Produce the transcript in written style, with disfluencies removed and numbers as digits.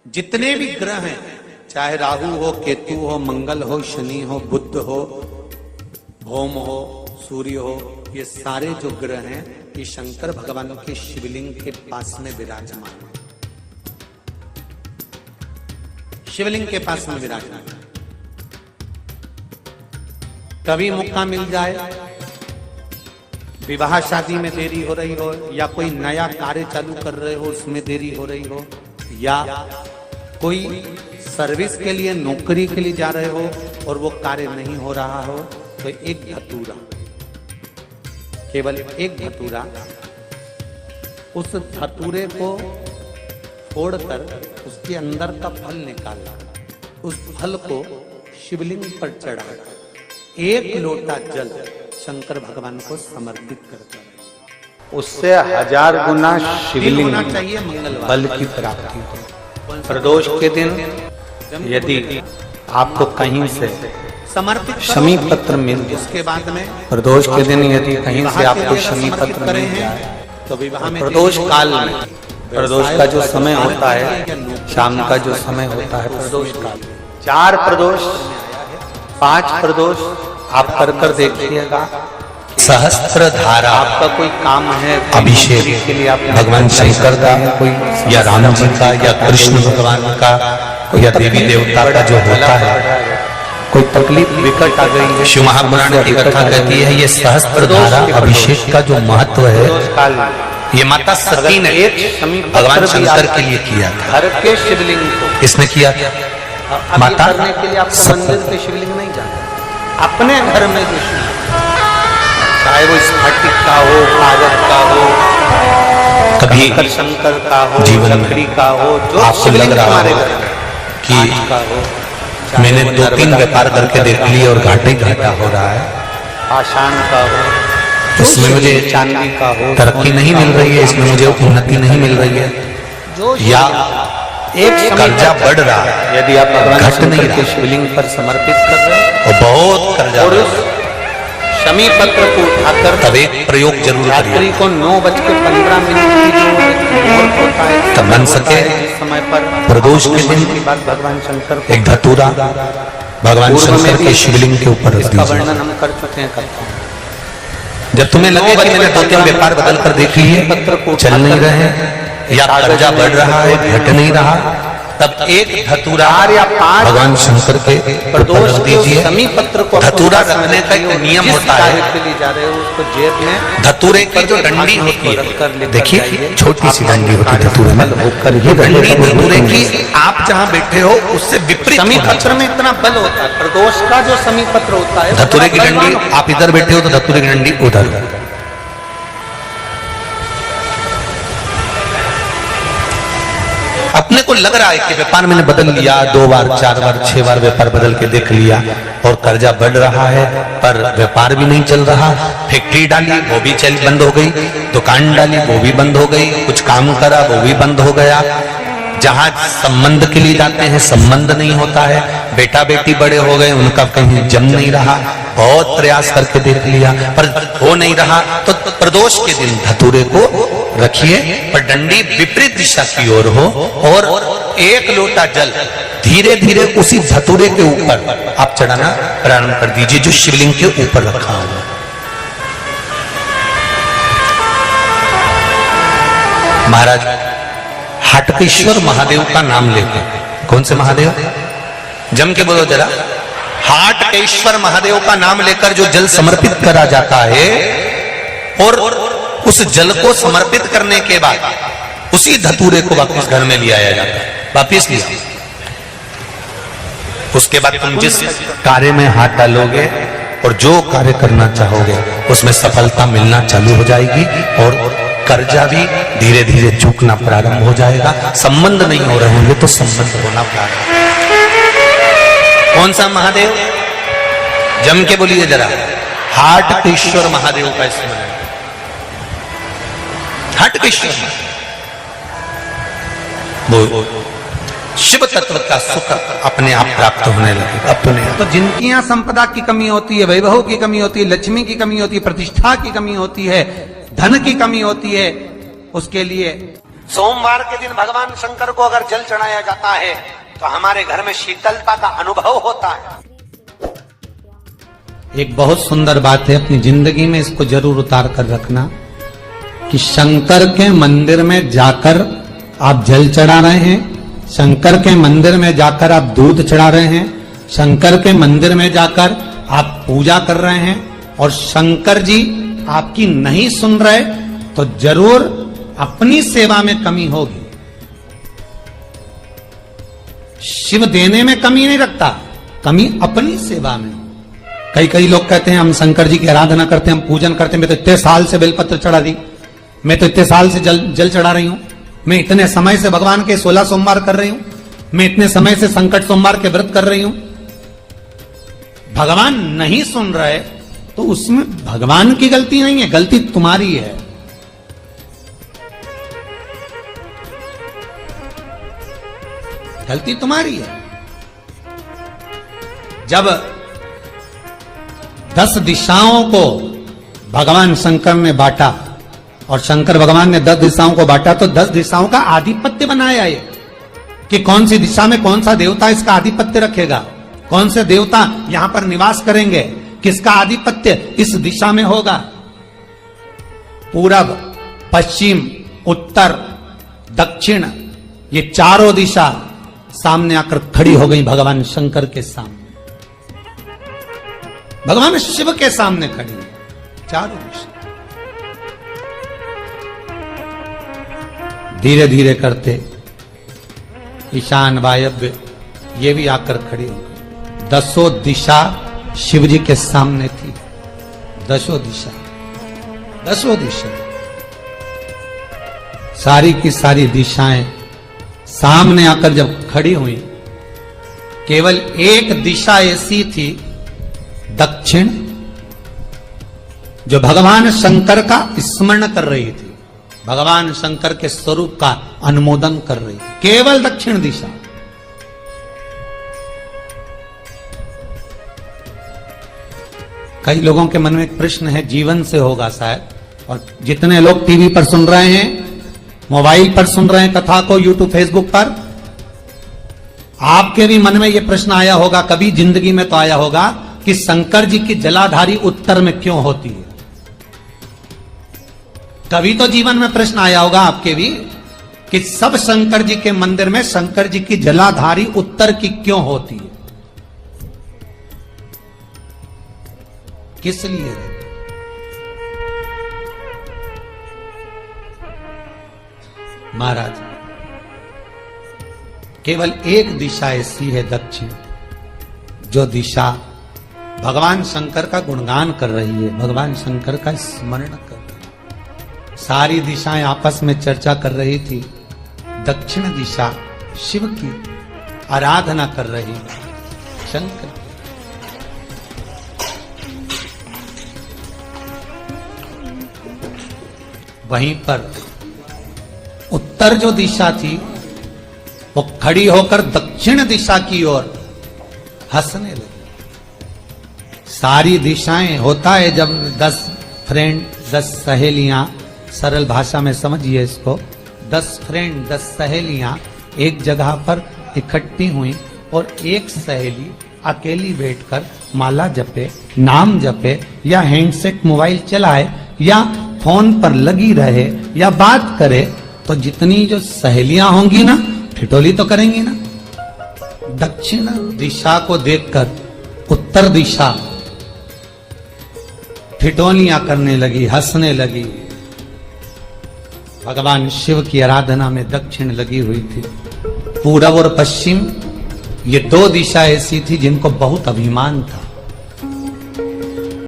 जितने भी ग्रह हैं, चाहे राहु हो, केतु हो, मंगल हो, शनि हो, बुध हो, भौम हो, सूर्य हो, ये सारे जो ग्रह हैं ये शंकर भगवान के शिवलिंग के पास में विराजमान है। शिवलिंग के पास में विराजमान है। कभी मौका मिल जाए, विवाह शादी में देरी हो रही हो, या कोई नया कार्य चालू कर रहे हो उसमें देरी हो रही हो, या कोई सर्विस के लिए, नौकरी के लिए जा रहे हो और वो कार्य नहीं हो रहा हो, तो एक धतूरा, केवल एक धतूरा, उस धतूरे को फोड़कर उसके अंदर का फल निकालना, उस फल को शिवलिंग पर चढ़ाकर एक लोटा जल शंकर भगवान को समर्पित करता है। उससे 1000 गुना शिवलिंग होना चाहिए मंगलवार बल की प्राप्ति हो। प्रदोष के दिन यदि आपको कहीं से समर्पित शमी पत्र मिल जाए, उसके बाद में प्रदोष के दिन यदि कहीं से आपको शमी पत्र मिल जाए, तो विवाह में प्रदोष काल में, प्रदोष का जो समय होता है, शाम का जो समय होता है प्रदोष काल, 4 प्रदोष 5 प्रदोष आप कर देखिएगा। सहस्त्र धारा आपका कोई काम है अभिषेक के लिए आप भगवान शंकर का कोई, या राम जी का, या कृष्ण भगवान का, या देवी देवता का जो होता है, कोई तकलीफ विकट आ गई है, शिव महापुराण की कथा कहती है ये सहस्त्र धारा अभिषेक का जो महत्व है, ये माता सती ने भगवान शंकर के लिए किया था। घर के शिवलिंग को इसने किया था। माता करने के लिए आपको मंदिर के शिवलिंग नहीं जाना, अपने घर में जो शिवलिंग, चाहे वो स्फटिक का हो, कागज का हो, कभी शंकर का हो, जीवन लकड़ी का हो, जो आपको लग रहा हो कि का हो, मैंने 2-3 व्यापार करके देख लिए और घाटे घाटा हो रहा है, आसान का हो, इसमें मुझे चांदी का हो, तरक्की नहीं मिल रही है, इसमें मुझे उन्नति नहीं मिल रही है, या एक कर्जा बढ़ रहा है, यदि आप घट नहीं रहा, शिवलिंग पर समर्पित कर रहे हैं और बहुत कर्जा और बढ़ उस रहा है, शमी पत्र को उठाकर तब एक प्रयोग जरूर रात्रि करिए, को 9:15 की जो मुहूर्त होता है, तब बन सके जिस समय पर प्रदोष के दिन के बाद भगवान शंकर को एक धतूरा भगवान शंकर के शिवलिंग के ऊपर रख इसका दीजिए। वर्णन हम कर चुके हैं कल। जब तुम्हें लगे कि मैंने 2-3 व्यापार बदल कर देख लिए, चल नहीं रहे, या कर्जा बढ़ रहा है, घट नहीं रहा, तब एक धतूरा या 5 भगवान शंकर के ऊपर रख दीजिए। शमी पत्र को धतूरा रखने का एक नियम होता है, के लिए जा रहे हो उसको जेब में धतूरे की जो डंडी होती है, देखिए छोटी सी डंडी होती है धतूरे में, ये डंडी धतूरे की आप जहाँ बैठे हो उससे विपरीत शमी होना पत्र में इतना बल होता है, प्रदोष का जो शमी पत्र होता है, धतूरे की डंडी, आप इधर बैठे हो तो धतूरे की डंडी उधर। अपने को लग रहा है कि व्यापार मैंने बदल लिया, 2 बार 4 बार 6 बार व्यापार बदल के देख लिया और कर्जा बढ़ रहा है, पर व्यापार भी नहीं चल रहा, फैक्ट्री डाली वो भी चल बंद हो गई, दुकान डाली वो भी बंद हो गई, कुछ काम करा वो भी बंद हो गया, जहां संबंध के लिए जाते हैं संबंध नहीं होता है, बेटा बेटी बड़े हो गए उनका कहीं जम नहीं रहा, बहुत प्रयास करके देख लिया पर हो नहीं रहा, तो प्रदोष के दिन धतूरे को रखिए पर डंडी विपरीत दिशा की ओर हो और एक लोटा जल धीरे धीरे उसी धतूरे के ऊपर आप चढ़ाना प्रारंभ कर दीजिए जो शिवलिंग के ऊपर रखा हुआ। महाराज हाटकेश्वर महादेव का नाम लेके, कौन से महादेव, जम के बोलो जरा, हाटकेश्वर महादेव का नाम लेकर जो जल समर्पित करा जाता है और उस जल को समर्पित करने के बाद उसी धतूरे को वापस घर में ले आया जाता है, वापस लिया, उसके बाद तुम जिस कार्य में हाथ डालोगे और जो कार्य करना चाहोगे उसमें सफलता मिलना चालू हो जाएगी और कर्जा भी धीरे धीरे चूकना प्रारंभ हो जाएगा, संबंध नहीं हो रहे होंगे तो संबंध होना प्रारंभ। कौन सा महादेव, जम के बोलिए जरा, हाटकेश्वर महादेव का स्मरण, हाटकेश्वर वो शिव तत्व का सुख अपने आप प्राप्त होने लगेगा अपने। तो जिनकी यहाँ संपदा की कमी होती है, वैभव की कमी होती है, लक्ष्मी की कमी होती है, प्रतिष्ठा की कमी होती है, धन की कमी होती है, उसके लिए सोमवार के दिन भगवान शंकर को अगर जल चढ़ाया जाता है तो हमारे घर में शीतलता का अनुभव होता है। एक बहुत सुंदर बात है, अपनी जिंदगी में इसको जरूर उतार कर रखना कि शंकर के मंदिर में जाकर आप जल चढ़ा रहे हैं, शंकर के मंदिर में जाकर आप दूध चढ़ा रहे हैं, शंकर के मंदिर में जाकर आप पूजा कर रहे हैं और शंकर जी आपकी नहीं सुन रहे तो जरूर अपनी सेवा में कमी होगी। शिव देने में कमी नहीं रखता, कमी अपनी सेवा में। कई लोग कहते हैं हम शंकर जी की आराधना करते हैं, हम पूजन करते हैं, मैं तो इतने साल से बेलपत्र चढ़ा दी, मैं तो इतने साल से जल चढ़ा रही हूं, मैं इतने समय से भगवान के 16 सोमवार कर रही हूं, मैं इतने समय से संकट सोमवार के व्रत कर रही हूं। भगवान नहीं सुन रहे तो उसमें भगवान की गलती नहीं है, गलती तुम्हारी है। गलती तुम्हारी है। जब 10 दिशाओं को भगवान शंकर ने बांटा और शंकर भगवान ने 10 दिशाओं को बांटा तो 10 दिशाओं का आधिपत्य बनाया ये कि कौन सी दिशा में कौन सा देवता इसका आधिपत्य रखेगा, कौन से देवता यहां पर निवास करेंगे, किसका आधिपत्य इस दिशा में होगा। पूरब, पश्चिम, उत्तर, दक्षिण, ये चारों दिशा सामने आकर खड़ी हो गई भगवान शंकर के सामने, भगवान शिव के सामने खड़ी है चारों दिशा। धीरे धीरे करते ईशान, वायव्य ये भी आकर खड़ी हो गई। 10 दिशा शिव जी के सामने थी, 10 दिशा, 10 दिशा, सारी की सारी दिशाएं सामने आकर जब खड़ी हुई, केवल एक दिशा ऐसी थी दक्षिण, जो भगवान शंकर का स्मरण कर रही थी, भगवान शंकर के स्वरूप का अनुमोदन कर रही थी, केवल दक्षिण दिशा। कई लोगों के मन में एक प्रश्न है, जीवन से होगा शायद, और जितने लोग टीवी पर सुन रहे हैं, मोबाइल पर सुन रहे हैं कथा को, यूट्यूब, फेसबुक पर, आपके भी मन में यह प्रश्न आया होगा, कभी जिंदगी में तो आया होगा कि शंकर जी की जलाधारी उत्तर में क्यों होती है। कभी तो जीवन में प्रश्न आया होगा आपके भी कि सब शंकर जी के मंदिर में शंकर जी की जलाधारी उत्तर की क्यों होती है, किस लिए। महाराज, केवल एक दिशा ऐसी है दक्षिण, जो दिशा भगवान शंकर का गुणगान कर रही है, भगवान शंकर का स्मरण कर रही है। सारी दिशाएं आपस में चर्चा कर रही थी, दक्षिण दिशा शिव की आराधना कर रही है, शंकर। वहीं पर उत्तर जो दिशा थी वो खड़ी होकर दक्षिण दिशा की ओर हंसने लगी। सारी दिशाएं, होता है जब 10 फ्रेंड, 10 सहेलियां, सरल भाषा में समझिए इसको, 10 फ्रेंड, 10 सहेलियां एक जगह पर इकट्ठी हुई और एक सहेली अकेली बैठकर माला जपे, नाम जपे, या हैंडसेट मोबाइल चलाए, या फोन पर लगी रहे, या बात करे, तो जितनी जो सहेलियां होंगी ना, ठिठोली तो करेंगी ना। दक्षिण दिशा को देखकर उत्तर दिशा ठिठोलियां करने लगी, हंसने लगी। भगवान शिव की आराधना में दक्षिण लगी हुई थी। पूरब और पश्चिम, ये 2 दिशा ऐसी थी जिनको बहुत अभिमान था।